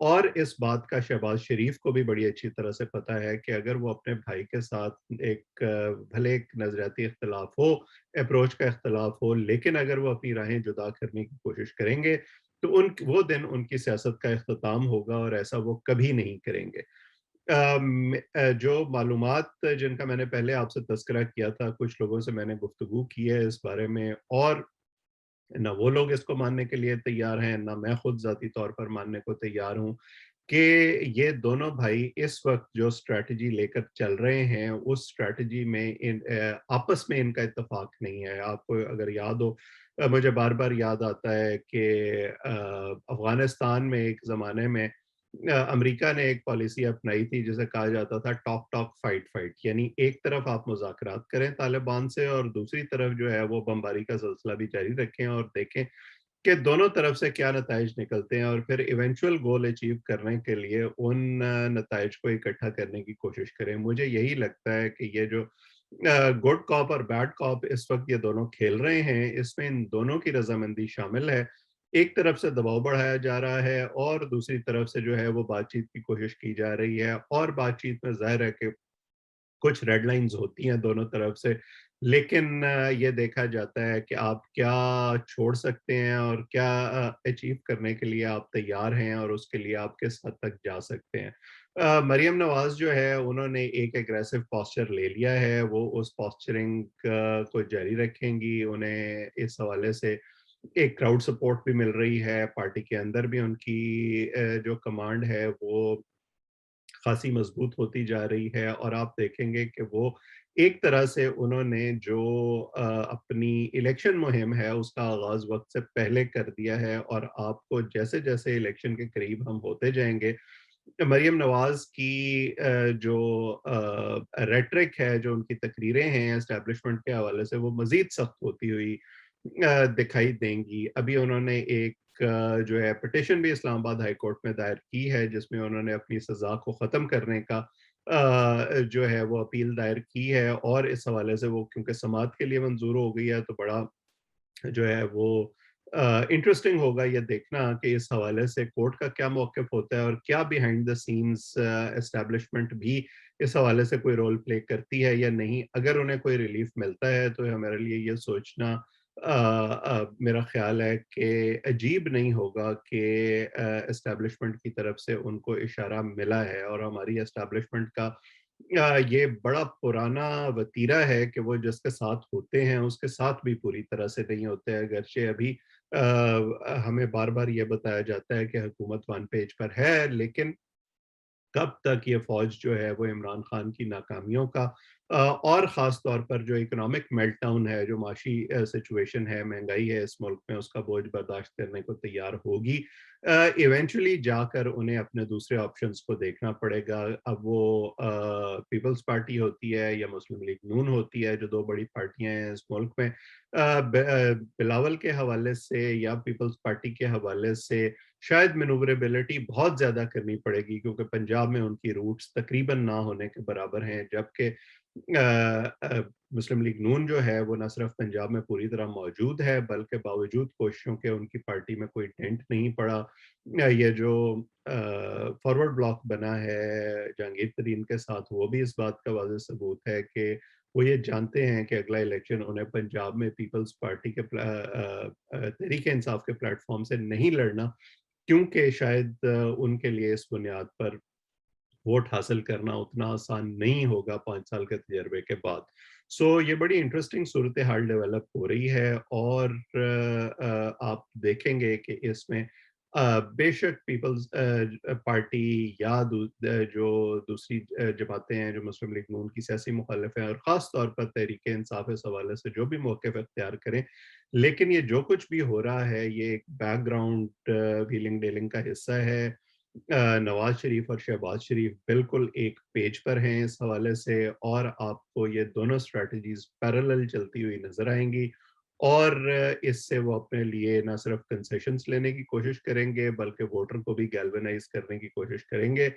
اور اس بات کا شہباز شریف کو بھی بڑی اچھی طرح سے پتہ ہے کہ اگر وہ اپنے بھائی کے ساتھ بھلے ایک نظریاتی اختلاف ہو، اپروچ کا اختلاف ہو، لیکن اگر وہ اپنی راہیں جدا کرنے کی کوشش کریں گے تو وہ دن ان کی سیاست کا اختتام ہوگا، اور ایسا وہ کبھی نہیں کریں گے۔ جو معلومات جن کا میں نے پہلے آپ سے تذکرہ کیا تھا، کچھ لوگوں سے میں نے گفتگو کی ہے اس بارے میں، اور نہ وہ لوگ اس کو ماننے کے لیے تیار ہیں، نہ میں خود ذاتی طور پر ماننے کو تیار ہوں کہ یہ دونوں بھائی اس وقت جو اسٹریٹجی لے کر چل رہے ہیں، اس اسٹریٹجی میں آپس میں ان کا اتفاق نہیں ہے۔ آپ کو اگر یاد ہو، مجھے بار بار یاد آتا ہے کہ افغانستان میں ایک زمانے میں امریکہ نے ایک پالیسی اپنائی تھی جسے کہا جاتا تھا ٹاک ٹاک فائٹ فائٹ، یعنی ایک طرف آپ مذاکرات کریں طالبان سے، اور دوسری طرف جو ہے وہ بمباری کا سلسلہ بھی جاری رکھیں اور دیکھیں کہ دونوں طرف سے کیا نتائج نکلتے ہیں، اور پھر ایونچول گول اچیو کرنے کے لیے ان نتائج کو اکٹھا کرنے کی کوشش کریں۔ مجھے یہی لگتا ہے کہ یہ جو گڈ کاپ اور بیڈ کاپ اس وقت یہ دونوں کھیل رہے ہیں، اس میں ان دونوں کی رضامندی شامل ہے۔ ایک طرف سے دباؤ بڑھایا جا رہا ہے، اور دوسری طرف سے جو ہے وہ بات چیت کی کوشش کی جا رہی ہے، اور بات چیت میں ظاہر ہے کہ کچھ ریڈ لائنز ہوتی ہیں دونوں طرف سے، لیکن یہ دیکھا جاتا ہے کہ آپ کیا چھوڑ سکتے ہیں اور کیا اچیو کرنے کے لیے آپ تیار ہیں، اور اس کے لیے آپ کس حد تک جا سکتے ہیں۔ مریم نواز جو ہے انہوں نے ایک ایگریسو پاسچر لے لیا ہے، وہ اس پاسچرنگ کو جاری رکھیں گی۔ انہیں اس حوالے سے ایک کراؤڈ سپورٹ بھی مل رہی ہے، پارٹی کے اندر بھی ان کی جو کمانڈ ہے وہ خاصی مضبوط ہوتی جا رہی ہے، اور آپ دیکھیں گے کہ وہ ایک طرح سے انہوں نے جو اپنی الیکشن مہم ہے اس کا آغاز وقت سے پہلے کر دیا ہے، اور آپ کو جیسے جیسے الیکشن کے قریب ہم ہوتے جائیں گے، مریم نواز کی جو ریٹرک ہے، جو ان کی تقریریں ہیں اسٹیبلشمنٹ کے حوالے سے، وہ مزید سخت ہوتی ہوئی دکھائی دیں گی۔ ابھی انہوں نے ایک جو ہے پٹیشن بھی اسلام آباد ہائی کورٹ میں دائر کی ہے، جس میں انہوں نے اپنی سزا کو ختم کرنے کا جو ہے وہ اپیل دائر کی ہے، اور اس حوالے سے وہ کیونکہ سماعت کے لیے منظور ہو گئی ہے تو بڑا جو ہے وہ انٹرسٹنگ ہوگا یہ دیکھنا کہ اس حوالے سے کورٹ کا کیا موقف ہوتا ہے، اور کیا بیہائنڈ دا سینز اسٹیبلشمنٹ بھی اس حوالے سے کوئی رول پلے کرتی ہے یا نہیں۔ اگر انہیں کوئی ریلیف ملتا ہے تو ہمارے لیے یہ سوچنا میرا خیال ہے کہ عجیب نہیں ہوگا کہ اسٹیبلشمنٹ کی طرف سے ان کو اشارہ ملا ہے، اور ہماری اسٹیبلشمنٹ کا یہ بڑا پرانا وتیرہ ہے کہ وہ جس کے ساتھ ہوتے ہیں اس کے ساتھ بھی پوری طرح سے نہیں ہوتے، اگرچہ ابھی ہمیں بار بار یہ بتایا جاتا ہے کہ حکومت ون پیج پر ہے، لیکن کب تک یہ فوج جو ہے وہ عمران خان کی ناکامیوں کا اور خاص طور پر جو اکنامک میلٹ ڈاؤن ہے، جو معاشی سچویشن ہے، مہنگائی ہے اس ملک میں، اس کا بوجھ برداشت کرنے کو تیار ہوگی، ایونچولی جا کر انہیں اپنے دوسرے آپشنز کو دیکھنا پڑے گا۔ اب وہ پیپلز پارٹی ہوتی ہے یا مسلم لیگ نون ہوتی ہے، جو دو بڑی پارٹیاں ہیں اس ملک میں، بلاول کے حوالے سے یا پیپلز پارٹی کے حوالے سے شاید مینووربلٹی بہت زیادہ کرنی پڑے گی، کیونکہ پنجاب میں ان کی روٹس تقریباً نہ ہونے کے برابر ہیں، جبکہ مسلم لیگ نون جو ہے وہ نہ صرف پنجاب میں پوری طرح موجود ہے، بلکہ باوجود کوششوں کے ان کی پارٹی میں کوئی ڈینٹ نہیں پڑا۔ یہ جو فارورڈ بلاک بنا ہے جہانگیر ترین کے ساتھ، وہ بھی اس بات کا واضح ثبوت ہے کہ وہ یہ جانتے ہیں کہ اگلا الیکشن انہیں پنجاب میں پیپلز پارٹی کے تحریک انصاف کے پلیٹ فارم سے نہیں لڑنا، کیونکہ شاید ان کے لیے اس بنیاد پر ووٹ حاصل کرنا اتنا آسان نہیں ہوگا 5 سال کے تجربے کے بعد۔ یہ بڑی انٹرسٹنگ صورتحال ڈیولپ ہو رہی ہے، اور آپ دیکھیں گے کہ اس میں بے شک پیپلز پارٹی یا جو دوسری جماعتیں ہیں جو مسلم لیگ نون کی سیاسی مخالف ہیں، اور خاص طور پر تحریک انصاف اس حوالے سے جو بھی موقف اختیار کریں، لیکن یہ جو کچھ بھی ہو رہا ہے یہ ایک بیک گراؤنڈ ویلنگ ڈیلنگ کا حصہ ہے۔ نواز شریف اور شہباز شریف بالکل ایک پیج پر ہیں اس حوالے سے، اور آپ کو یہ دونوں اسٹریٹجیز پیرالل چلتی ہوئی نظر آئیں گی، اور اس سے وہ اپنے لیے نہ صرف کنسیشنز لینے کی کوشش کریں گے بلکہ ووٹر کو بھی گیلونائز کرنے کی کوشش کریں گے۔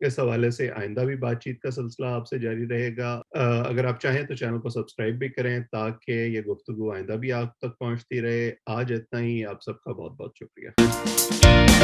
اس حوالے سے آئندہ بھی بات چیت کا سلسلہ آپ سے جاری رہے گا۔ اگر آپ چاہیں تو چینل کو سبسکرائب بھی کریں تاکہ یہ گفتگو آئندہ بھی آپ تک پہنچتی رہے۔ آج اتنا ہی، آپ سب کا بہت بہت شکریہ۔